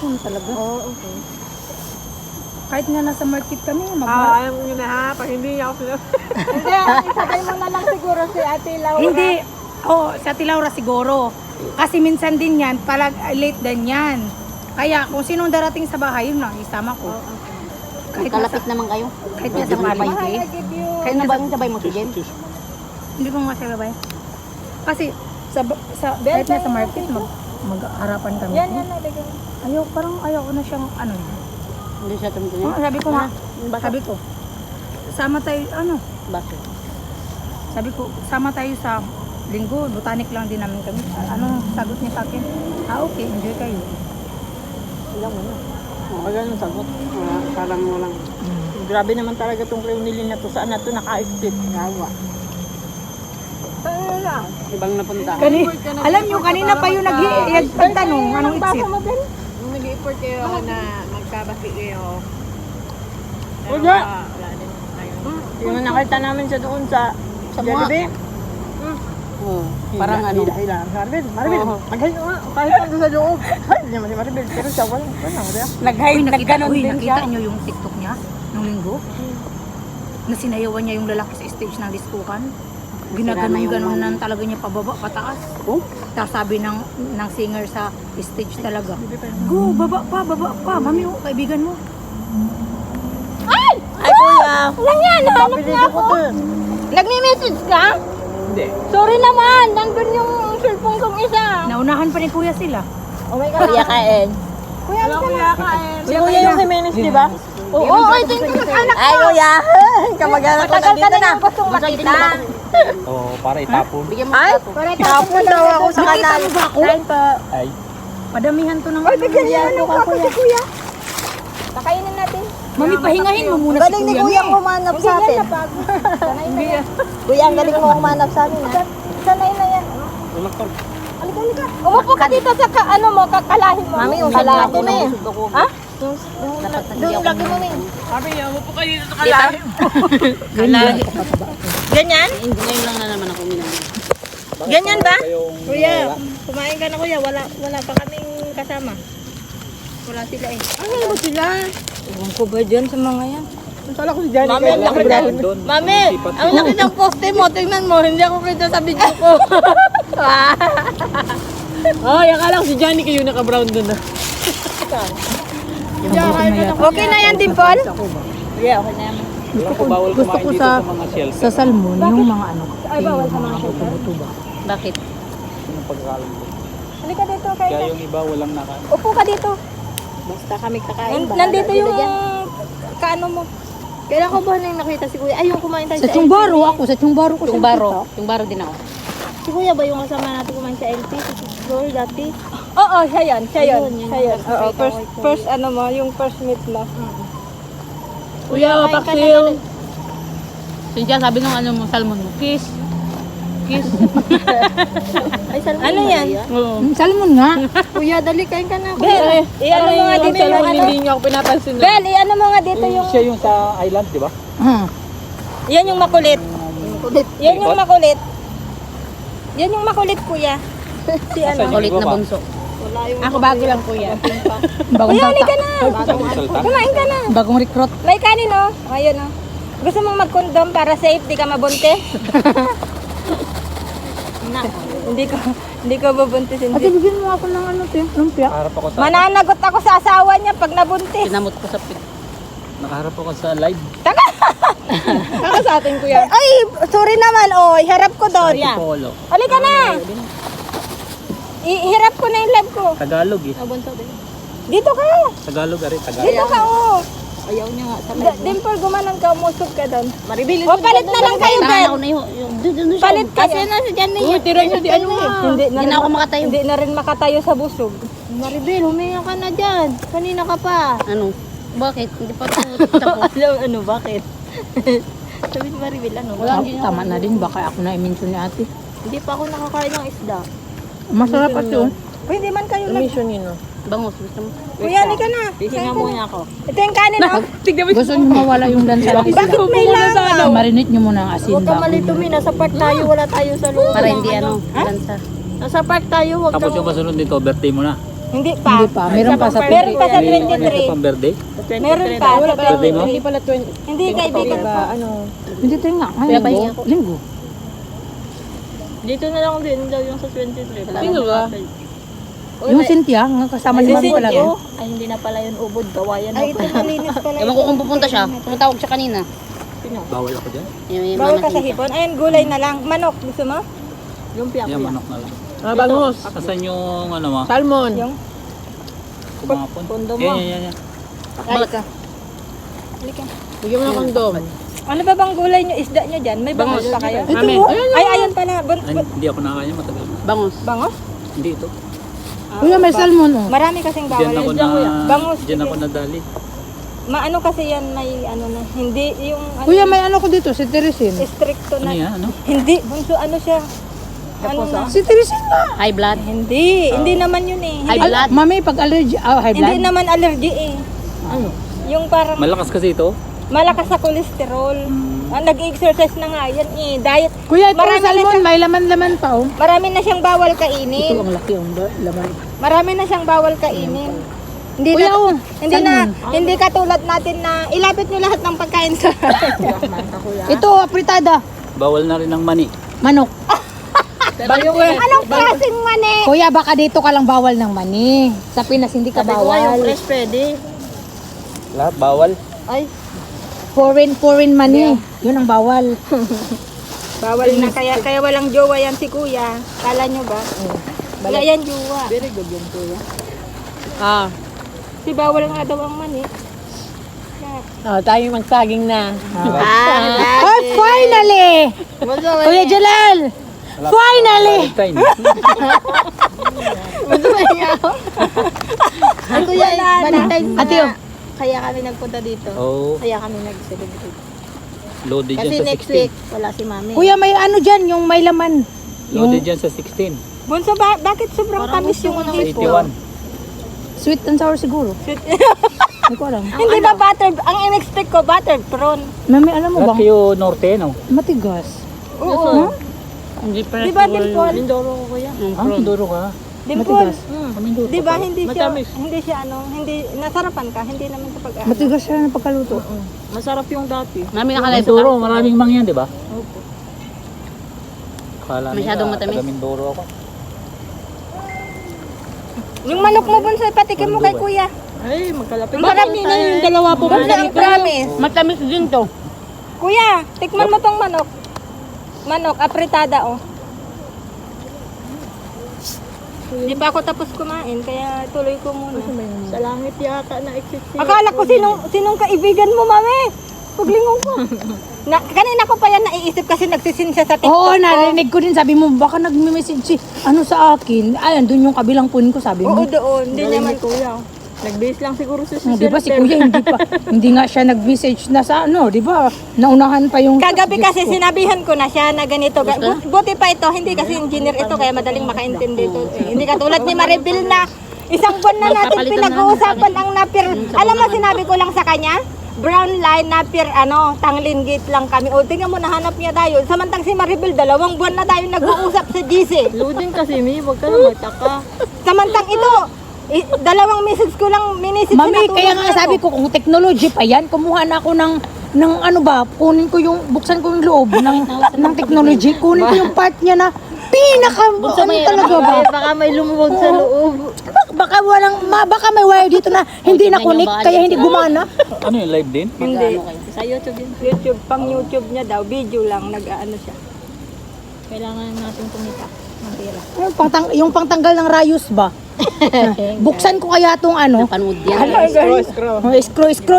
Ganun talaga. Oo, okay. Kahit nga nasa market kami, Ayaw mo yun na ha, pag hindi niya ako sila. Hindi, isabay mo na lang siguro si Ate Laura. Hindi. Oh, sa Ate Laura siguro. Kasi minsan din yan, palag late din yan. Kaya kung sinong darating sa bahay, yun lang, isama ko. Kahit Kalapit naman kayo. Kahit nasa palengke. I give you. Kaya na ba yung sabay mo si Jen? Hindi ko masabay. Kasi kahit nasa market, mag-harapan kami. Yan, nalagyan. Ayaw ko na siyang ano. Hindi siya tumingin. Sabi ko nga, sabi ko, sama tayo, Bakit? sabi ko, sama tayo sa linggo, botanic lang din namin kami. Anong sagot niya sa akin? Okay, enjoy kayo. Ilang mo na. Ganun sagot. Parang walang. Grabe naman talaga tong Cleonilin na to. Saan na to naka-exit? Gawa. Ano lang? Ibang napunta. Alam nyo, kanina pa yung nagtanong, anong exit? Nag-i-effort kayo ako na magkabati kayo. Wala. Wala din tayo. Yung nakita namin siya doon sa Jollibee. Oo. Parang ano. Hila. Maribel, maghayo nga. Kahit nandun sa loob. Ay, hindi naman si Maribel. Pero siya, walang. Nagganon din siya. Nakita nyo yung TikTok niya nung linggo? Na sinayawan niya yung lalaki sa stage ng diskukan. Ginaganon-ganon na talaga niya pababa, pataas. Tapos sabi ng singer sa stage talaga, go, baba pa. Mami, kaibigan mo. Ay, kuya. Lang yan, hanap niya ako. Nagme-message ka? Hindi. Sorry naman, nandun yung cellphone kong isa. Naunahan pa ni kuya sila. Oh my God. Kuya Kaen. Kuya Kaen. Si Kuya yung Jimenez, di ba? Oo, ito yung anak ko. Ay, Kuya. Kamag-anak ko Matagal ka nandito na na. yung gustong makita. Oo, para itapon. Bigyan mo Ay, sa Para tapon daw ako sa kanal. Kain pa. Ay, Padamihan to ng Ay, bigyan niya ano ka si Kuya. Pakainin natin. Mami, pahingahin mo muna si Galing ni Kuya kumanap sa atin. Sanay na yan. Kuya, ang galing mo kumanap sa amin. Sanay na yan. ulak to. Halika. Umupo ka dito sa kakalahin mo. Mami, yung kalahin mo eh. Ha? Doon lagi mo eh. Sabi niya, umupo ka dito sa kalahin. Ganyan? Ngayon lang na naman ako minamit. Ganyan ba? Kuya, kumain ka na kuya. Wala pa kaming kasama. Wala sila eh. Ano ba sila? Ewan ko ba dyan sa mga yan? Sala ko si Johnny. Mami, ang laki Doon. Mami, ang laki ng poste mo. Tingnan mo, hindi ako kita sa video ko. Ay, akala ko si Johnny kayo naka-brown doon na. Okay na yan, Dimple? Yeah, okay na yan. Bawal Gusto kumain ko dito sa- sa mga shelter. Sa salmon, yung mga ano, Ay, bawal sa mga buto-buto ba? Bakit? Yung pagkakalam ko. Halika dito, kain Kaya ka. yung iba walang naka. Upo ka dito. Basta kami kakain. Nandito yung kaano mo. Kailan ko ba nang nakita si Kuya? Ay, yung kumain tayo Sa Chungbaro ako, sa Chungbaro ko. Yung baro. Yung baro din ako. Si Kuya ba yung kasama natin kumain sa LP? Si Flor dati? Oo, siya yun. Siya yun. Oo, first ano mo, yung first meet mo. Kuya, kapaksil. Sinja, sabi nung ano mo, salmon mo, kiss. Kiss. Ay, ano yan? Salmon nga. Kuya, dali kain ka na. Bel, i-ano mo nga dito yung ano. Hindi niyo ako pinapansin. Bel, i-ano mo nga dito yung... Siya yung sa island, di ba? Yan yung makulit. Yan yung makulit. Yan yung makulit, Kuya. Si ano? Kulit na bunso. Ako bago lang, Kuya. Bagong Kuya, halika na. Bagong salta. Kumain ka na. Bagong recruit. May kanin, oh. Ayun, oh. Gusto mong mag-condom para safe, di ka mabunte? Hindi ko babuntisin. Ate, bigyan mo ako ng ano, lumpia. Nakaharap ako sa Mananagot ako sa asawa niya pag nabuntis. Pinamot ko sa pit. nakaharap ako sa live. Ako sa atin, Kuya. Ay, sorry naman, oh. Harap ko doon. Polo. Halika na. Ihirap ko na yung live ko. Tagalog eh. Dito ka. Tagalog ari, Tagalog. Dito ka, oh. Ayaw niya nga. Dimple, gumanan ka, umusog ka doon. Maribel, O, palit na lang kayo, Ben. Ako na yun. Doon siya. Palit kasi na si Jan Uy, tira niyo di ano nga. Hindi Hindi na ako makatayo. Hindi na rin makatayo sa busog. Maribel, huminga ka na dyan. Kanina ka pa. Ano? Bakit? Hindi pa tapos. Ano, bakit? Sabi ni Maribel, ano? Tama na din, baka ako na i-mention ni ate. Hindi pa ako nakakain ng isda. Masarap at yun. Pwede man kayo nag... Mission yun, no? Bangus. Gusto mo? Kuya, ka na. Hihinga muna ako. Ito yung kanin, oh. Tignan mo Gusto nyo mawala yung lansa ng isda. Bakit may langaw? Marinate nyo muna ang asin Huwag ka bago malitumin. Nasa park tayo, wala tayo sa loob. Para hindi ano. Lansa. Nasa park tayo, huwag Tapos kang... yung kasunod dito, birthday mo na. Hindi pa. Hindi pa. Meron pa sa Meron pa sa May ano 23. pang birthday? Meron pa. Sa Birthday mo? 23. Hindi kaibigan pa. Hindi tayo nga. Ay, linggo. Linggo. Dito na lang din daw yung sa 23. Sino ba? Yung Cynthia, nga kasama ni Mami pala. Ay, hindi na pala yun ubod. Gawayan Ay, ito malinis pala. Ewan ko kung pupunta siya. Tumatawag siya kanina. Bawal ako dyan. Yung Bawal mama ka sa tita. hipon. Ayun, gulay na lang. Manok, gusto mo? Yung piyak Yan, manok na lang. Bangus. Asan yung ano mo? Salmon. Yung Kumapon? Pondo mo. Yan. Halika. Halika. Bigyan mo ng kondom. Ano ba bang gulay nyo, isda nyo dyan? May bangus pa kayo? Mami, Ay, ayun pala. Ay, hindi ako nakakaya matagal na. bangus. Bangus? Hindi ito. Kuya, may salmon oh. Marami kasing bawal. Diyan ako Yan. na, Bangus. diyan ako nadali. Maano kasi yan, may ano na. Hindi yung ano, Kuya, may ano ko dito, si Teresin. stricto Ano na. yan? Ano? Hindi, bunso ano siya. Ano na? Si Teresin na. High blood. Hindi, hindi naman yun eh. High Hindi, blood. Mami, pag allergy, high hindi blood. naman allergy eh. Ano? Yung parang Malakas kasi ito. malakas sa cholesterol. Nag-exercise na nga yan eh. Diet. Kuya, ito Marami na salmon, siyang- may laman-laman pa oh. Marami na siyang bawal Ito kainin. ang laki ang laman. Marami na siyang bawal kainin. Hindi Kuya, na, oh, hindi na, hindi katulad natin na ilapit nyo lahat ng pagkain sa Ito, apritada. Bawal na rin ng mani. Manok. Anong klaseng mani? Kuya, baka dito ka lang bawal ng mani. Sa Pinas, hindi ka Sabi ko nga yung bawal. fresh pwede. Lahat bawal. Ay, Foreign mani. Yun ang bawal. Bawal na kaya walang jowa yan si kuya. Kala nyo ba? Wala yan jowa. very good yun kuya. Ah. Si bawal nga daw ang mani. Tayo magsaging na. Oh, finally! Kuya Jalal! Finally! Valentine. Ang kuya Valentine's na. Ate, oh. Kaya kami nagpunta dito. Oh, Kaya kami nag-celebrate. loaded Kasi dyan sa next 16. week, wala si mami. Kuya, may ano dyan, yung may laman. Loaded dyan sa 16. Bunso, bakit sobrang tamis yung Sa hipo? 81. Sweet and sour siguro. Hindi ko alam. Hindi ba buttered? Ang in-expect ko, buttered prawn. Mami, alam mo ba? Lakyo Norte, no? Matigas. Oo. Hindi Di ba, Dimple? Lindoro ko kuya. Ah, Mindoro ka. Dimple. Mindoro Di ba, ka. hindi siya, Matamis. hindi siya ano, hindi, nasarapan ka, hindi naman sa pag-ano. Matigas siya ng pagkaluto. Masarap yung dati. Mami nakalive Mindoro, ka. maraming mangyan, di ba? Kala nila, Masyadong matamis. taga Mindoro ako. Yung manok mo, Bunso, patikin mo kay kuya. Ay, magkalapit. Marami na yung dalawa po. Bunso, promise. Matamis din to. Kuya, tikman mo tong manok. Manok, apritada, oh. Di pa ako tapos kumain, kaya tuloy ko muna. Sa langit yata na exit siya. Akala ko sinong kaibigan mo, mami. Paglingon ko. Kanina ko pa yan naiisip kasi nagsisin siya sa TikTok. Oo, narinig ko din. Sabi mo, baka nagme-message si ano sa akin. Ay, andun yung kabilang punin ko, sabi Oo, mo. doon. Hindi naman kuya. Nag-base lang siguro sa Di ba si Kuya hindi nga siya nag-message na sa ano, di ba? Naunahan pa yung Kagabi kasi sinabihan ko na siya na ganito. Buti pa ito, hindi kasi engineer ito kaya madaling makaintindi ito. Hindi katulad ni Maribel na isang buwan na natin pinag-uusapan ang napir. Alam mo, sinabi ko lang sa kanya, brown line napir, Tanglin Gate lang kami. O, tingnan mo, nahanap niya tayo. Samantang si Maribel, 2 buwan na tayo nag-uusap sa GC. Loading kasi mi, wag ka na magtaka. Samantang ito, 2 message ko lang, minisid Mami, kaya nga sabi ko, kung technology pa yan, kumuha na ako ng ano ba, kunin ko yung, buksan ko yung loob ng technology, kunin ko yung part niya na ano talaga ba? Baka may lumuwag sa loob. Baka may wire dito na hindi na connect, kaya hindi gumana. Ano yung live din? Hindi. Sa YouTube din. YouTube, pang YouTube niya daw, video lang, nag-ano siya. Kailangan natin kumita. Ng pera. Yung pangtanggal ng rayos ba? Buksan ko kaya tong ano? Panood yan.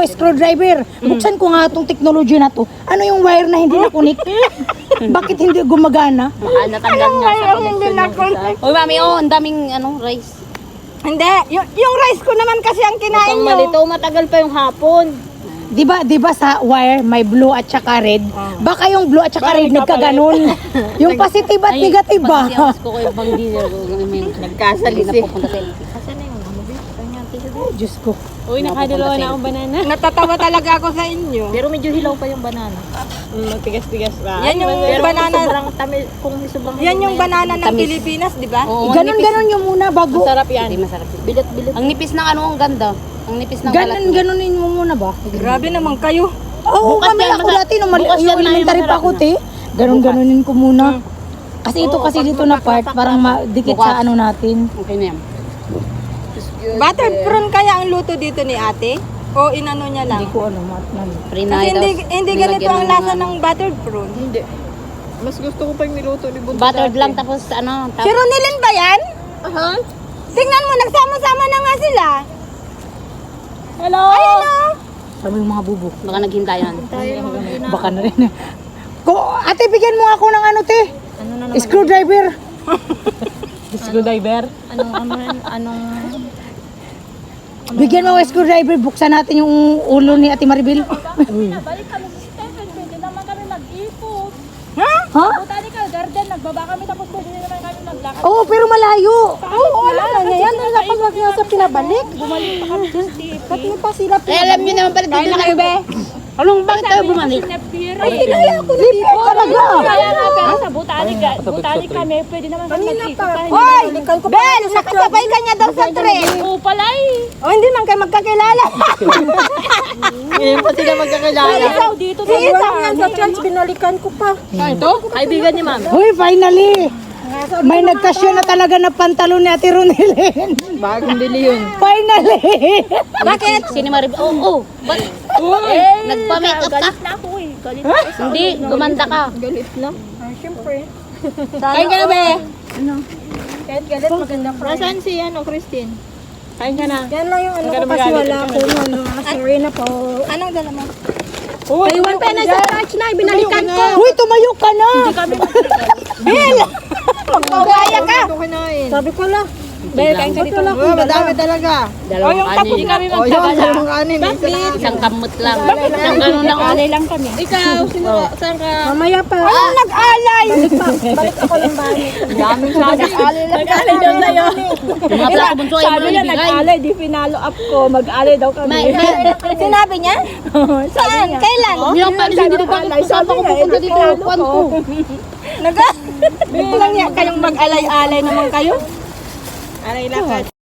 Screwdriver. Buksan ko nga tong technology na to. Ano yung wire na hindi na connect? Bakit hindi gumagana? Baka natanggal nga sa Hindi na connect. Uy, mami, ang daming rice. Hindi, yung rice ko naman kasi ang kinain Pang nyo. malito, matagal pa yung hapon. Di ba sa wire may blue at saka red? Baka yung blue at saka red nagkaganon. Yung positive at negative ba? Pag ko kayo pang dinner ko. Nagkasalis Hindi na eh. pupunta sa LP. Asan na yung ano, babe? Kanya, tisa Diyos ko. Uy, nakadalawa na akong banana. Natatawa talaga ako sa inyo. Pero medyo hilaw pa yung banana. Matigas-tigas ba? Yan yung Pero banana. sobrang tamis, kung sobrang Yan yung banana ng Pilipinas, di ba? Oo, Ganon yung muna bago. Masarap yan. Hindi masarap. Bilit-bilit. Ang nipis ng ano, ang ganda. Ang nipis ng balat niya. Ganonin mo muna ba? Grabe naman kayo. Oo, Bukas kami yan, ako dati nung bukas yan yung na yung elementary pa masarap ako, na. te. Ganon-ganonin ko muna. Kasi ito kasi dito na part, parang dikit Bukas. sa ano natin. Okay na yan. Buttered prawn kaya ang luto dito ni ate? O inano niya lang? Hindi ko ano, Free Kasi na hindi ganito ang lasa ng buttered prawn. Hindi. Mas gusto ko pa yung niluto ni Bunso. Buttered lang tapos ano. Si Ronilyn ba yan? Tingnan mo, nagsama-sama na nga sila. Hello! Ayun o. Sabi yung mga bubo. Baka naghintayan. Baka na rin. Ate, bigyan mo ako ng ano, te. Screwdriver. Screwdriver. Bigyan mo ako screwdriver. Buksan natin yung ulo ni Ate Maribel. Balik kami sa Stephen, pwede naman kami mag-ipot. Ha? Botanical garden, nagbaba kami tapos pwede naman kami maglakad. Oo, pero malayo. Oo, alam na niya yan. Dapat wag niya sa pinabalik. Bumalik pa kami sa Stephen. Ba't niyo pa sila Eh, alam niyo naman pala dito na kayo, be. Anong bakit tayo bumalik? Ay, tinaya ako na dito. Talaga. Kaya nga, pero sa botanic kami, pwede naman kami mag-ikot. Hoy! Bel, nakasabay ka niya daw sa tren. Oo pala eh. O, hindi man kayo magkakilala. Ngayon pa sila magkakilala. Ikaw dito Si Isang yan sa church, binalikan ko pa. Ito? Kaibigan niya, ma'am. Uy, finally. May nagkasya na talaga na pantalon ni Ate Ronilyn. Bagong bili yun. Finally. Bakit? Sini Maribel? Oo, ba't? Nagpa-makeup ka? galit na ako eh. Galit na. Hindi, gumanda ka. Galit na. Kain ka na, be. Kahit galit, maganda pa. Nasaan si Christine? Kain ka na. Yan lang yung ano Huwag ka ko na kasi magalit, wala huwag ka akong ano. Sorry na po. Anong dala mo? Oh, Iwan pa na sa church na, binalikan ko. Uy, tumayo ka na. Bill! Magpawaya ka. Ito kinain. Sabi ko lang. Be, kain ka dito. Oh, madami talaga. Dalawang kanin. kami Oh, yun, dalawang kanin. Isa lang. Isang kamot lang. Isang ganun lang. Alay lang kami. Ikaw, sino saan ka? Mamaya pa. Anong nag-alay? Balik ako ng bahay. Daming saga. Nag-alay daw sa'yo. Yung mga plato bunso ay mo Sabi niya, ibigay. nag-alay, di pinalo up ko. Mag-alay daw kami. Sinabi niya? Saan? Kailan? Yung palis hindi ko pa saan ako pupunta dito. Kuan ko. Lang niya kayong mag-alay-alay naman kayo. Alay lakad.